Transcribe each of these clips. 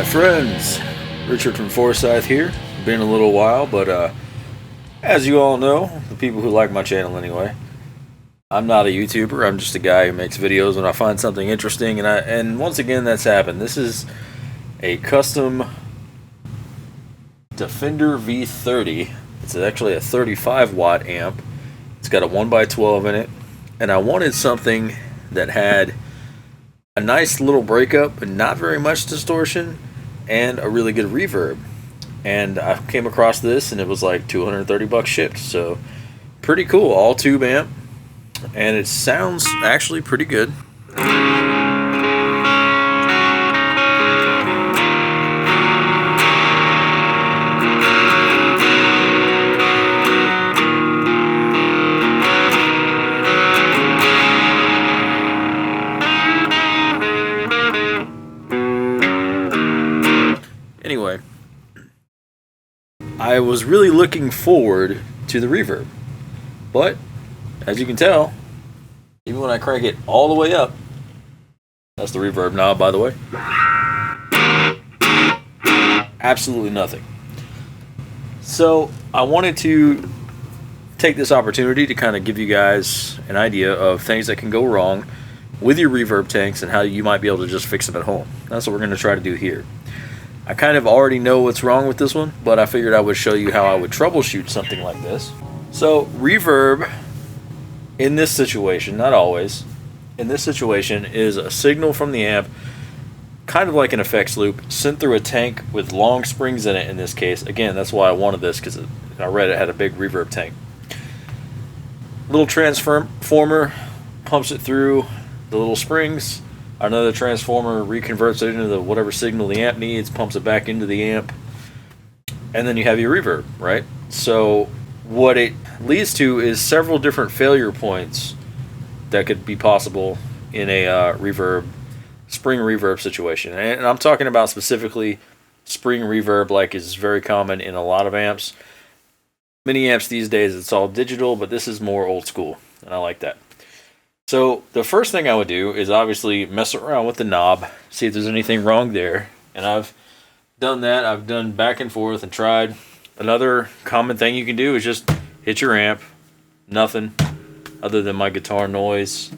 My friends, Richard from Forsyth here. Been a little while, but as you all know, the people who like my channel anyway, I'm not a YouTuber. I'm just a guy who makes videos when I find something interesting, and once again that's happened. This is a custom Defender V30. It's actually a 35 watt amp. It's got a 1x12 in it, and I wanted something that had a nice little breakup and not very much distortion and a really good reverb. And I came across this and it was like 230 bucks shipped, so pretty cool. All tube amp, and it sounds actually pretty good. Anyway, I was really looking forward to the reverb, but as you can tell, even when I crank it all the way up, that's the reverb knob, by the way, absolutely nothing. So I wanted to take this opportunity to kind of give you guys an idea of things that can go wrong with your reverb tanks and how you might be able to just fix them at home. That's what we're going to try to do here. I kind of already know what's wrong with this one, but I figured I would show you how I would troubleshoot something like this. So reverb in this situation, not always, in this situation is a signal from the amp, kind of like an effects loop, sent through a tank with long springs in it in this case. Again, that's why I wanted this, because I read it had a big reverb tank. Little transformer pumps it through the little springs. Another transformer reconverts it into the whatever signal the amp needs, pumps it back into the amp, and then you have your reverb, right? So what it leads to is several different failure points that could be possible in a spring reverb situation. And I'm talking about specifically spring reverb, like is very common in a lot of amps. Many amps these days, it's all digital, but this is more old school, and I like that. So the first thing I would do is obviously mess around with the knob, see if there's anything wrong there. And I've done that. I've done back and forth and tried. Another common thing you can do is just hit your amp. Nothing other than my guitar noise.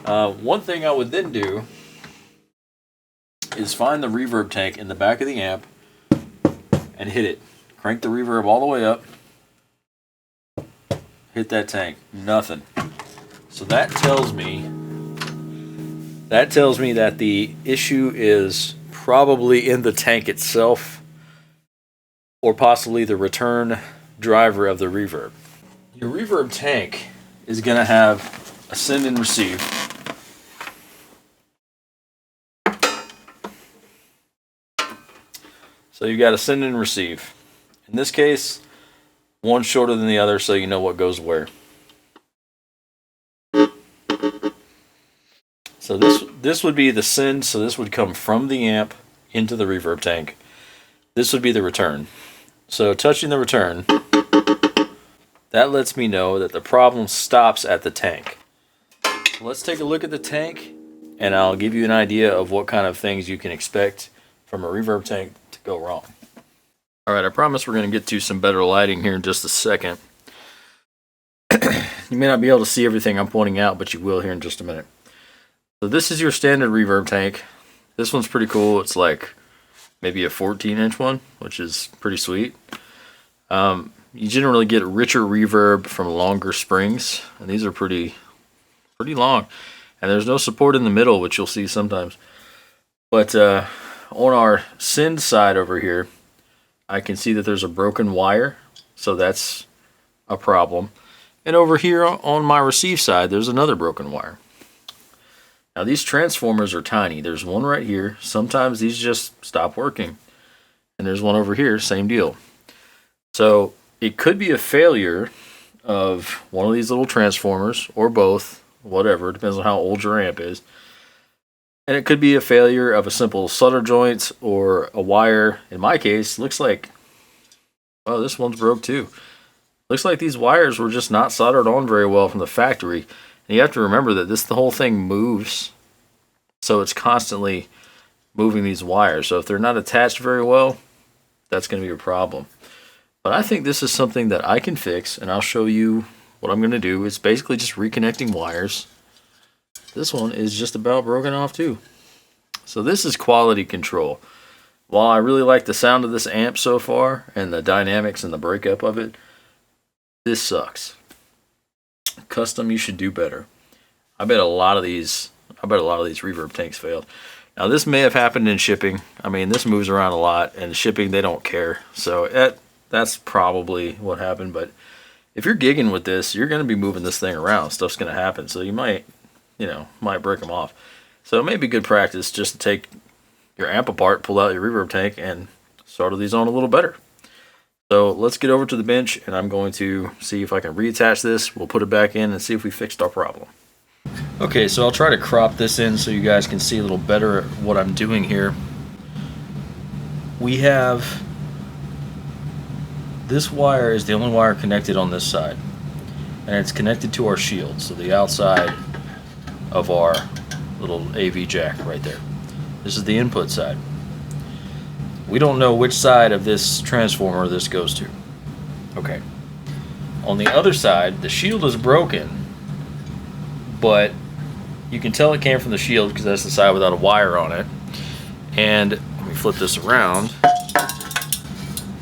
One thing I would then do is find the reverb tank in the back of the amp and hit it. Crank the reverb all the way up. Hit that tank. Nothing. So that tells me that the issue is probably in the tank itself, or possibly the return driver of the reverb. Your reverb tank is going to have a send and receive. So you got a send and receive. In this case, one shorter than the other, so you know what goes where. So this would be the send, so this would come from the amp into the reverb tank. This would be the return. So touching the return, that lets me know that the problem stops at the tank. Let's take a look at the tank, and I'll give you an idea of what kind of things you can expect from a reverb tank to go wrong. Alright, I promise we're going to get to some better lighting here in just a second. You may not be able to see everything I'm pointing out, but you will here in just a minute. So this is your standard reverb tank. This one's pretty cool. It's like maybe a 14-inch one, which is pretty sweet. You generally get richer reverb from longer springs, and these are pretty long. And there's no support in the middle, which you'll see sometimes. But on our send side over here, I can see that there's a broken wire, so that's a problem. And over here on my receive side, there's another broken wire. Now these transformers are tiny. There's one right here. Sometimes these just stop working. And there's one over here, same deal. So it could be a failure of one of these little transformers, or both, whatever, depends on how old your amp is. And it could be a failure of a simple solder joint or a wire. In my case, looks like, oh, this one's broke too. Looks like these wires were just not soldered on very well from the factory. And you have to remember that the whole thing moves, so it's constantly moving these wires. So if they're not attached very well, that's going to be a problem. But I think this is something that I can fix, and I'll show you what I'm going to do. It's basically just reconnecting wires. This one is just about broken off too. So this is quality control. While I really like the sound of this amp so far and the dynamics and the breakup of it, this sucks. Custom, you should do better. I bet a lot of these reverb tanks failed. Now this may have happened in shipping. I mean, this moves around a lot, and shipping they don't care. So that's probably what happened. But if you're gigging with this, you're going to be moving this thing around. Stuff's going to happen. So you might break them off. So it may be good practice just to take your amp apart, pull out your reverb tank, and solder these on a little better. So let's get over to the bench, and I'm going to see if I can reattach this. We'll put it back in and see if we fixed our problem. Okay, so I'll try to crop this in so you guys can see a little better what I'm doing here. We have this wire is the only wire connected on this side, and it's connected to our shield, so the outside of our little AV jack right there. This is the input side. We don't know which side of this transformer this goes to. Okay. On the other side, the shield is broken, but you can tell it came from the shield because that's the side without a wire on it. And let me flip this around.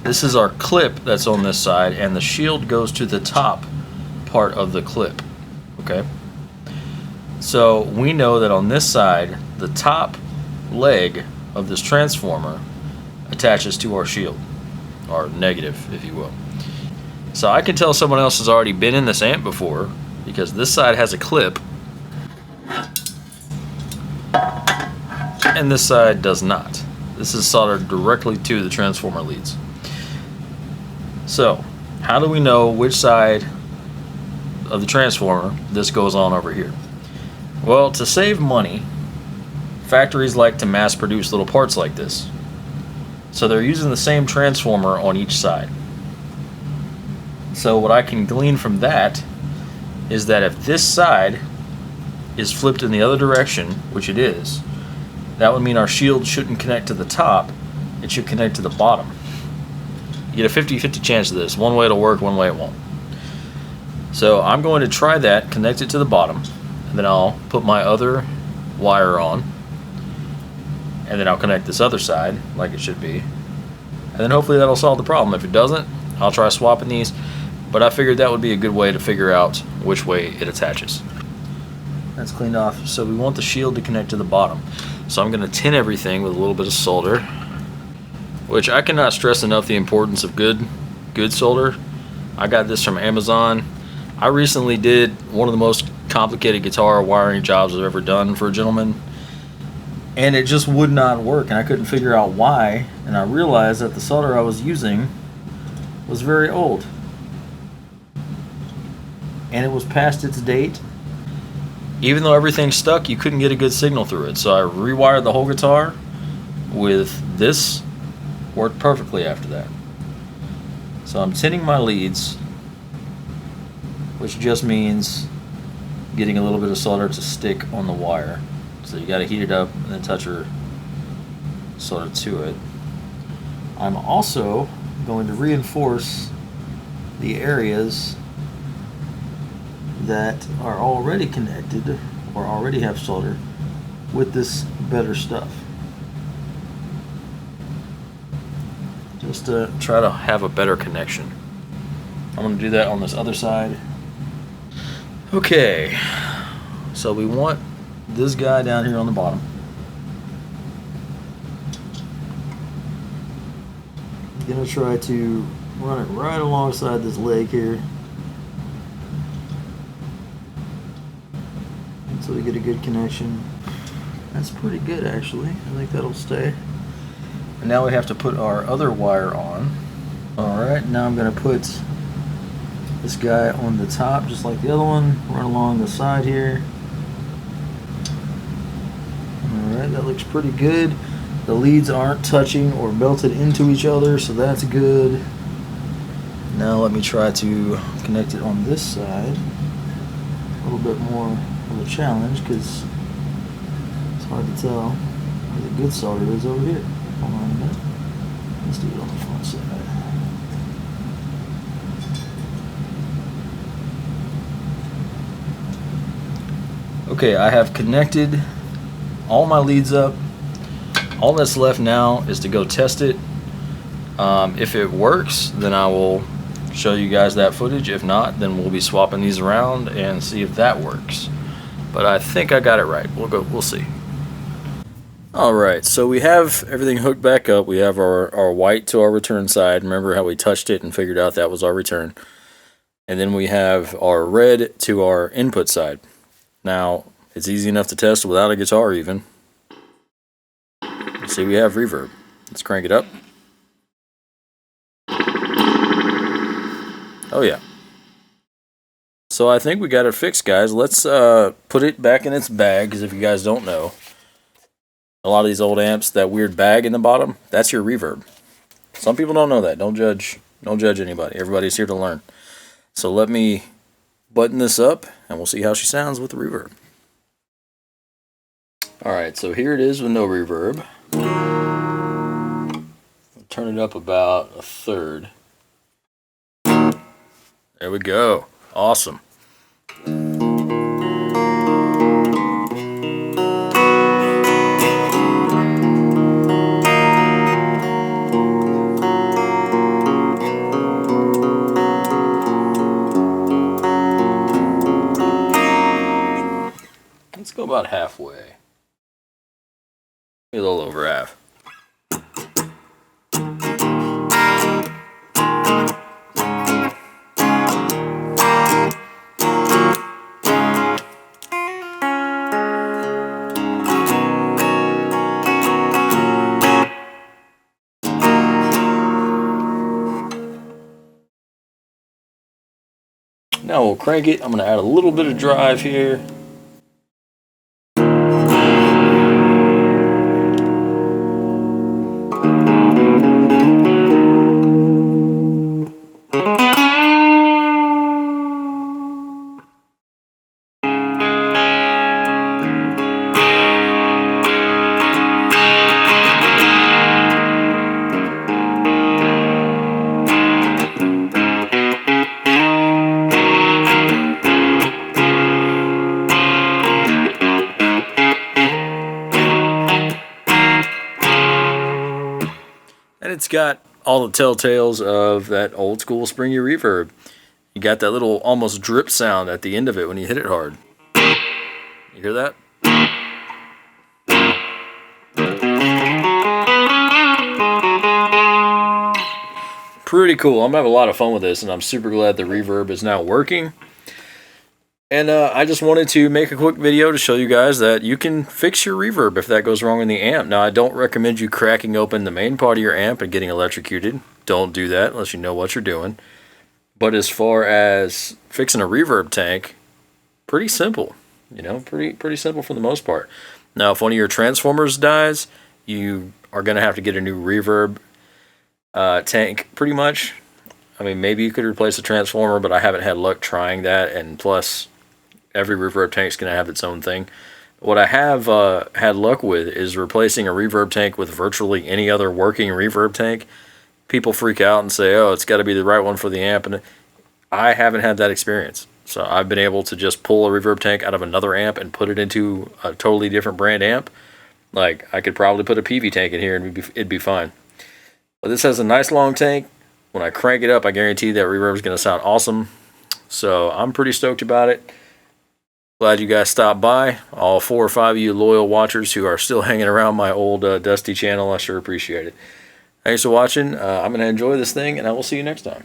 This is our clip that's on this side, and the shield goes to the top part of the clip. Okay? So we know that on this side, the top leg of this transformer attaches to our shield, or negative, if you will. So I can tell someone else has already been in this amp before, because this side has a clip, and this side does not. This is soldered directly to the transformer leads. So, how do we know which side of the transformer this goes on over here? Well, to save money, factories like to mass produce little parts like this. So they're using the same transformer on each side. So what I can glean from that is that if this side is flipped in the other direction, which it is, that would mean our shield shouldn't connect to the top, it should connect to the bottom. You get a 50-50 chance of this. One way it'll work, one way it won't. So I'm going to try that, connect it to the bottom, and then I'll put my other wire on, and then I'll connect this other side like it should be, and then hopefully that'll solve the problem. If it doesn't, I'll try swapping these, but I figured that would be a good way to figure out which way it attaches. That's cleaned off. So we want the shield to connect to the bottom. So I'm going to tin everything with a little bit of solder, which I cannot stress enough the importance of good solder. I got this from Amazon. I recently did one of the most complicated guitar wiring jobs I've ever done for a gentleman, and it just would not work, and I couldn't figure out why, and I realized that the solder I was using was very old, and it was past its date. Even though everything stuck, you couldn't get a good signal through it, so I rewired the whole guitar with this. Worked perfectly after that. So I'm tinning my leads, which just means getting a little bit of solder to stick on the wire. So you got to heat it up and then touch your solder to it. I'm also going to reinforce the areas that are already connected or already have solder with this better stuff, just to try to have a better connection. I'm going to do that on this other side. Okay, so we want this guy down here on the bottom. I'm going to try to run it right alongside this leg here, so we get a good connection. That's pretty good, actually. I think that'll stay. And now we have to put our other wire on. Alright, now I'm going to put this guy on the top just like the other one, run along the side here. Alright, that looks pretty good. The leads aren't touching or melted into each other, so that's good. Now let me try to connect it on this side. A little bit more of a challenge because it's hard to tell. The good solder is over here. Hold on a minute. Let's do it on the front side. Okay, I have connected all my leads up. All that's left now is to go test it. If it works, then I will show you guys that footage. If not, then we'll be swapping these around and see if that works. But I think I got it right. We'll see. Alright, so we have everything hooked back up. We have our white to our return side. Remember how we touched it and figured out that was our return. And then we have our red to our input side. Now, it's easy enough to test without a guitar even. See, we have reverb. Let's crank it up. Oh yeah. So I think we got it fixed, guys. Let's put it back in its bag, because if you guys don't know, a lot of these old amps, that weird bag in the bottom, that's your reverb. Some people don't know that. Don't judge anybody. Everybody's here to learn. So let me button this up, and we'll see how she sounds with the reverb. Alright, so here it is with no reverb. I'll turn it up about a third. There we go. Awesome. Let's go about halfway. Maybe a little over half. Now we'll crank it. I'm going to add a little bit of drive here. And it's got all the telltales of that old school springy reverb. You got that little almost drip sound at the end of it when you hit it hard. You hear that? Pretty cool. I'm gonna have a lot of fun with this, and I'm super glad the reverb is now working. And I just wanted to make a quick video to show you guys that you can fix your reverb if that goes wrong in the amp. Now, I don't recommend you cracking open the main part of your amp and getting electrocuted. Don't do that unless you know what you're doing. But as far as fixing a reverb tank, pretty simple. You know, pretty simple for the most part. Now, if one of your transformers dies, you are going to have to get a new reverb tank, pretty much. I mean, maybe you could replace the transformer, but I haven't had luck trying that, and plus, every reverb tank's going to have its own thing. What I have had luck with is replacing a reverb tank with virtually any other working reverb tank. People freak out and say, oh, it's got to be the right one for the amp, and I haven't had that experience. So I've been able to just pull a reverb tank out of another amp and put it into a totally different brand amp. Like, I could probably put a PV tank in here and it'd be fine. But this has a nice long tank. When I crank it up, I guarantee that reverb is going to sound awesome. So I'm pretty stoked about it. Glad you guys stopped by. All 4 or 5 of you loyal watchers who are still hanging around my old Dusty channel, I sure appreciate it. Thanks for watching. I'm going to enjoy this thing, and I will see you next time.